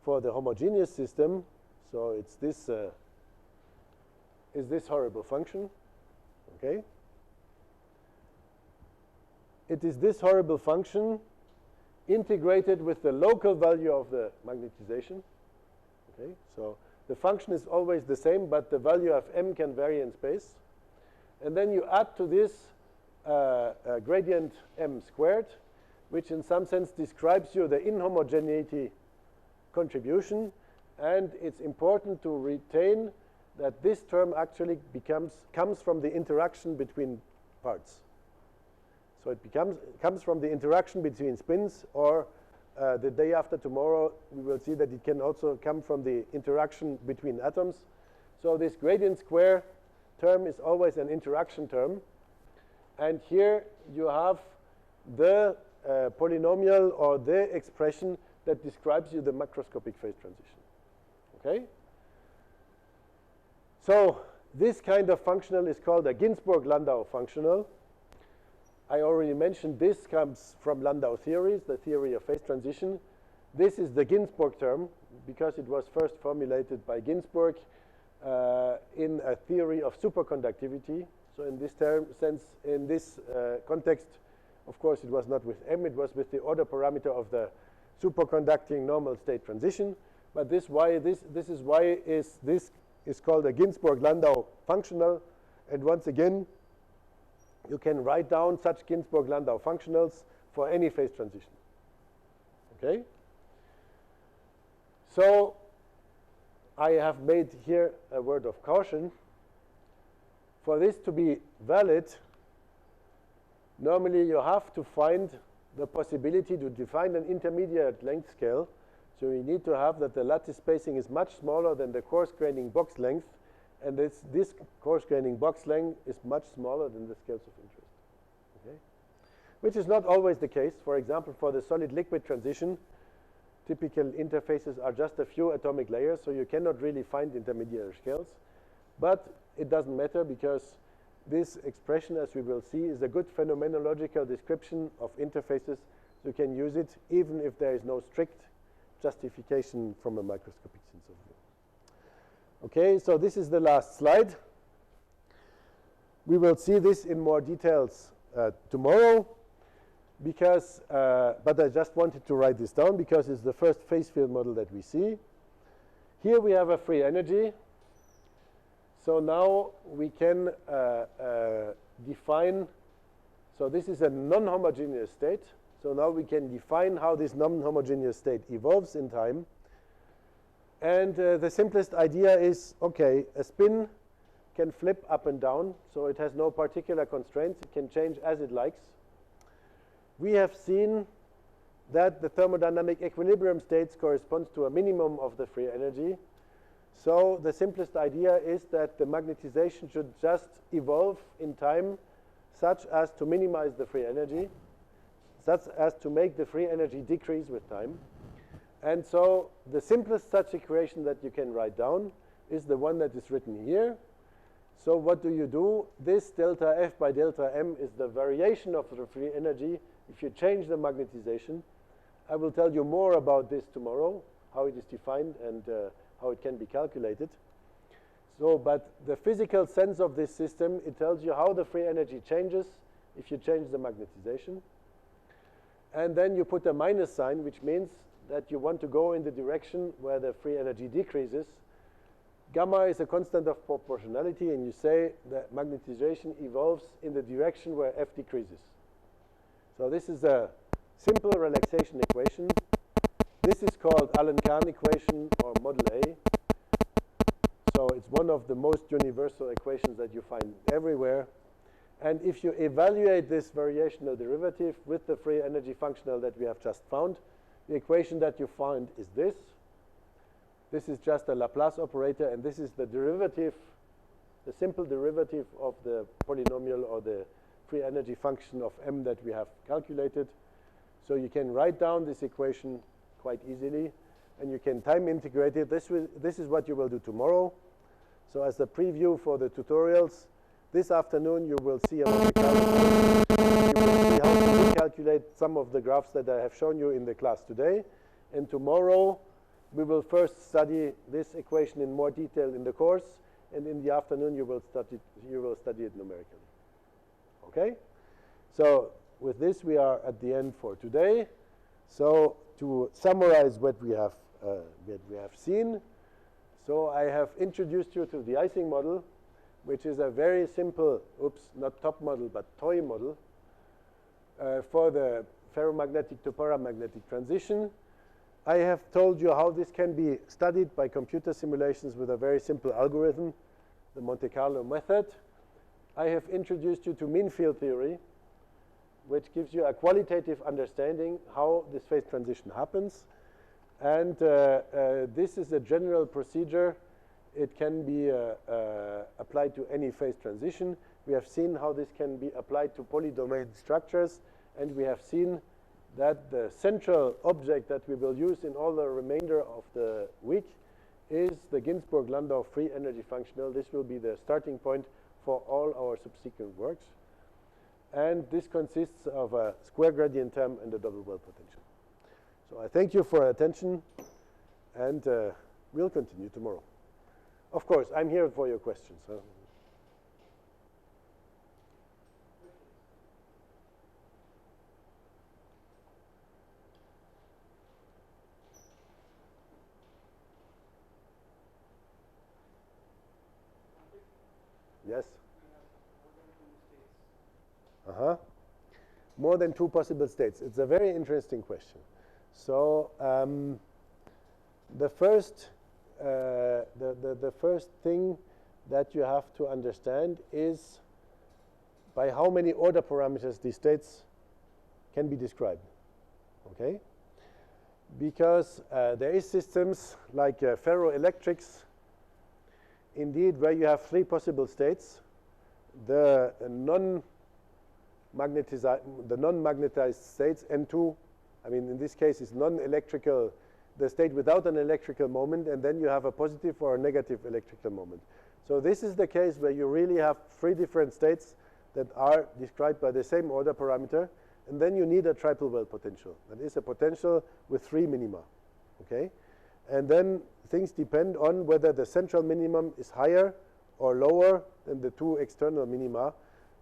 for the homogeneous system. So it's this, is this horrible function, okay? It is this horrible function integrated with the local value of the magnetization, okay? So the function is always the same, but the value of m can vary in space. And then you add to this gradient m squared, which in some sense describes you the inhomogeneity contribution. And it's important to retain that this term actually comes from the interaction between parts. So it comes from the interaction between spins, or the day after tomorrow we will see that it can also come from the interaction between atoms. So this gradient square term is always an interaction term. And here you have the polynomial, or the expression that describes you the macroscopic phase transition. Okay? So this kind of functional is called a Ginzburg-Landau functional. I already mentioned this comes from Landau theories, the theory of phase transition. This is the Ginzburg term, because it was first formulated by Ginzburg in a theory of superconductivity. So in this in this context, of course, it was not with m, it was with the order parameter of the superconducting normal state transition. But this is called a Ginzburg-Landau functional. And once again, you can write down such Ginzburg-Landau functionals for any phase transition. Okay? So I have made here a word of caution. For this to be valid, normally you have to find the possibility to define an intermediate length scale. So you need to have that the lattice spacing is much smaller than the coarse graining box length, and this coarse graining box length is much smaller than the scales of interest. Okay? Which is not always the case. For example, for the solid-liquid transition, typical interfaces are just a few atomic layers, so you cannot really find intermediate scales. But it doesn't matter, because this expression, as we will see, is a good phenomenological description of interfaces. So you can use it even if there is no strict justification from a microscopic sense of view. Okay, so this is the last slide. We will see this in more details tomorrow, because, but I just wanted to write this down because it's the first phase field model that we see. Here we have a free energy, So now we can define, so this is a non-homogeneous state. So now we can define how this non-homogeneous state evolves in time. And the simplest idea is, okay, a spin can flip up and down, so it has no particular constraints. It can change as it likes. We have seen that the thermodynamic equilibrium states corresponds to a minimum of the free energy. So the simplest idea is that the magnetization should just evolve in time such as to minimize the free energy, such as to make the free energy decrease with time. And so the simplest such equation that you can write down is the one that is written here. So what do you do? This delta F by delta M is the variation of the free energy if you change the magnetization. I will tell you more about this tomorrow, how it is defined and how it can be calculated. So, but the physical sense of this system, it tells you how the free energy changes if you change the magnetization. And then you put a minus sign, which means that you want to go in the direction where the free energy decreases. Gamma is a constant of proportionality, and you say that magnetization evolves in the direction where F decreases. So this is a simple relaxation equation. This is called Allen-Kahn equation or Model A. So it's one of the most universal equations that you find everywhere. And if you evaluate this variational derivative with the free energy functional that we have just found, the equation that you find is this. This is just a Laplace operator, and this is the derivative, the simple derivative of the polynomial or the free energy function of m that we have calculated. So you can write down this equation quite easily, and you can time integrate it. This is what you will do tomorrow. So as a preview for the tutorials, this afternoon you will see a Monte Carlo. You will see how to recalculate some of the graphs that I have shown you in the class today. And tomorrow we will first study this equation in more detail in the course, and in the afternoon you will study it numerically. Okay? So with this we are at the end for today. So to summarize what we have seen, so I have introduced you to the Ising model, which is a very simple, not top model, but toy model for the ferromagnetic to paramagnetic transition. I have told you how this can be studied by computer simulations with a very simple algorithm, the Monte Carlo method. I have introduced you to mean field theory, which gives you a qualitative understanding how this phase transition happens. And this is a general procedure. It can be applied to any phase transition. We have seen how this can be applied to polydomain structures, and we have seen that the central object that we will use in all the remainder of the week is the Ginzburg-Landau free energy functional. This will be the starting point for all our subsequent works. And this consists of a square gradient term and a double well potential. So I thank you for your attention, and we'll continue tomorrow. Of course, I'm here for your questions. Yes? More than two possible states. It's a very interesting question. So the first thing that you have to understand is by how many order parameters these states can be described. Okay? Because there is systems like ferroelectrics, indeed, where you have three possible states. The non-magnetized states, N2, I mean, in this case, is non-electrical, the state without an electrical moment, and then you have a positive or a negative electrical moment. So this is the case where you really have three different states that are described by the same order parameter, and then you need a triple well potential. That is a potential with three minima. Okay? And then things depend on whether the central minimum is higher or lower than the two external minima.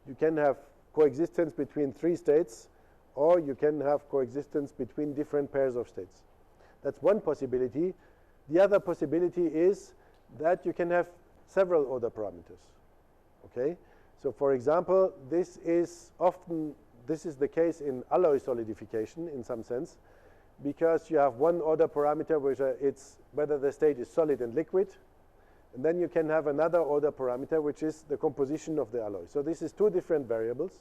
You can have coexistence between three states, or you can have coexistence between different pairs of states. That's one possibility. The other possibility is that you can have several order parameters. Okay, so for example, this is the case in alloy solidification in some sense, because you have one order parameter which it's whether the state is solid and liquid, and then you can have another order parameter which is the composition of the alloy. So this is two different variables.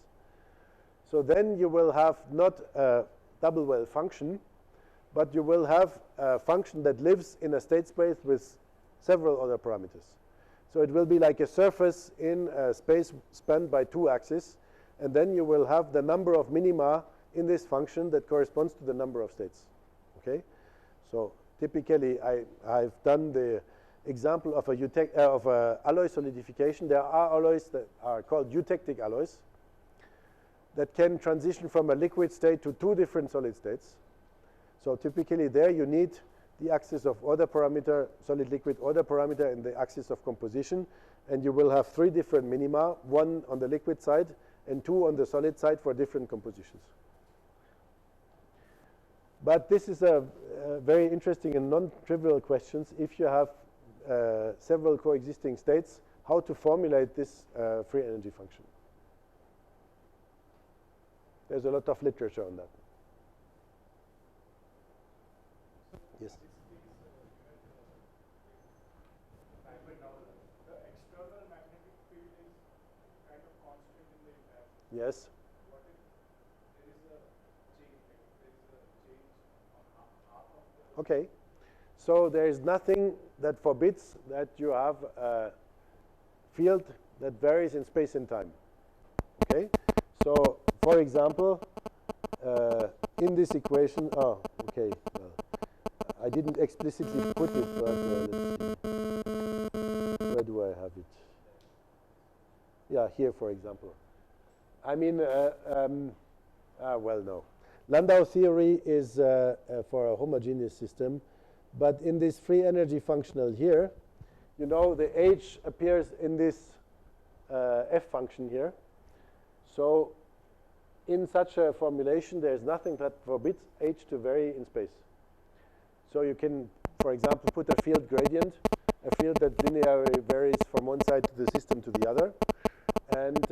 So then you will have not a double well function, but you will have a function that lives in a state space with several other parameters. So it will be like a surface in a space spanned by two axes, and then you will have the number of minima in this function that corresponds to the number of states. Okay, so typically I've done the example of a alloy solidification. There are alloys that are called eutectic alloys that can transition from a liquid state to two different solid states. So typically there you need the axis of order parameter, solid liquid order parameter, and the axis of composition, and you will have three different minima, one on the liquid side and two on the solid side for different compositions. But this is a very interesting and non-trivial questions. If you have several coexisting states, how to formulate this free energy function. There's a lot of literature on that. Yes. Yes. What if there is a change, there is a change on half of the... Okay. So there is nothing that forbids that you have a field that varies in space and time. Okay. So for example, in this equation, okay. I didn't explicitly put it, but let's see. Where do I have it? Yeah, here, for example. I mean, well, no. Landau theory is for a homogeneous system, but in this free energy functional here, you know, the H appears in this F function here. So in such a formulation, there is nothing that forbids H to vary in space. So you can, for example, put a field gradient, a field that linearly varies from one side of the system to the other. And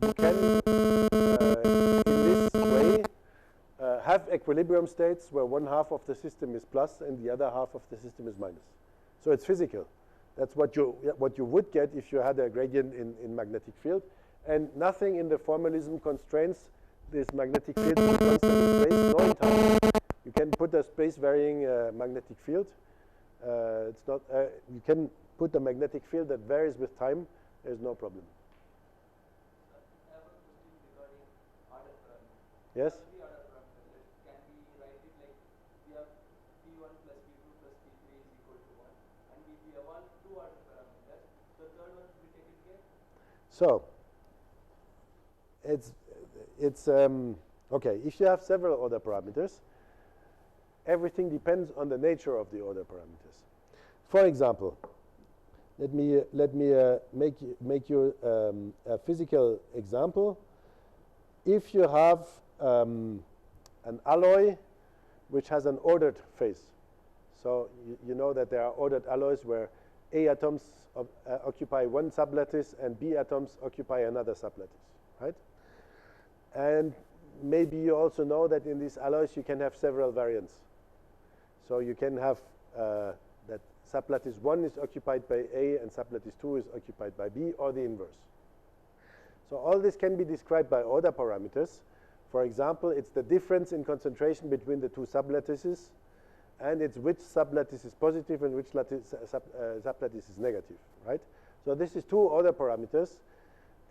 you can, in this way, have equilibrium states where one half of the system is plus and the other half of the system is minus. So it's physical. That's what you would get if you had a gradient in magnetic field. And nothing in the formalism constrains this magnetic field to constant in space nor in time. You can put a space-varying magnetic field. It's not. You can put a magnetic field that varies with time. There's no problem. I have a question regarding order parameters. Yes? Three order parameters. Can we write it like we have P1 plus P2 plus P3 is equal to 1, and we have two order parameters. The third one should be taken care. So it's okay. If you have several order parameters, everything depends on the nature of the order parameters. For example, let me make you a physical example. If you have an alloy which has an ordered phase, so you know that there are ordered alloys where A atoms occupy one sublattice and B atoms occupy another sublattice, right? And maybe you also know that in these alloys you can have several variants. So you can have that sublattice 1 is occupied by A and sublattice 2 is occupied by B, or the inverse. So all this can be described by order parameters. For example, it's the difference in concentration between the two sublattices, and it's which sublattice is positive and which sublattice is negative, right? So this is two order parameters,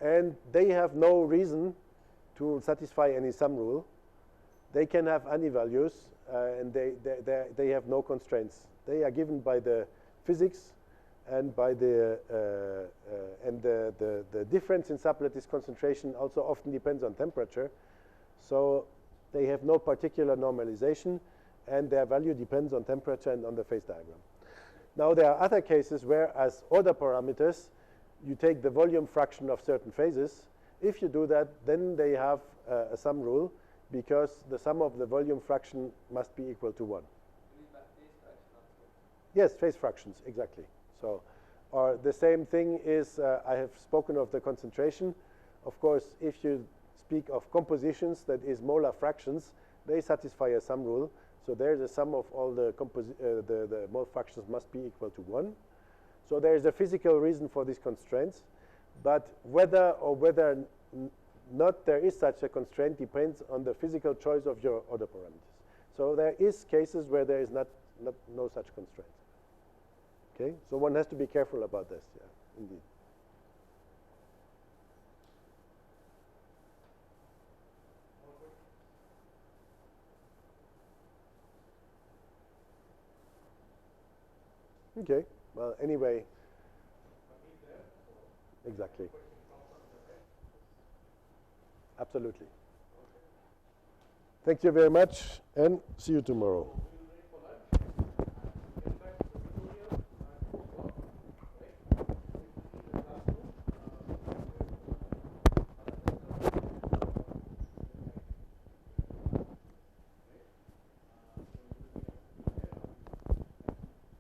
and they have no reason to satisfy any sum rule. They can have any values, and they have no constraints. They are given by the physics and by the difference in sublattice concentration also often depends on temperature. So they have no particular normalization, and their value depends on temperature and on the phase diagram. Now there are other cases where, as order parameters, you take the volume fraction of certain phases. If you do that, then they have a sum rule, because the sum of the volume fraction must be equal to 1. Phase fraction also. Yes, phase fractions, exactly. So Or the same thing is, I have spoken of the concentration. Of course, if you speak of compositions, that is molar fractions, they satisfy a sum rule. So there the sum of all the mole fractions must be equal to 1. So there is a physical reason for these constraints. But whether or whether not there is such a constraint depends on the physical choice of your order parameters. So there is cases where there is no such constraint. Okay, so one has to be careful about this, yeah, indeed. Okay, well, anyway, exactly. Absolutely. Thank you very much, and see you tomorrow.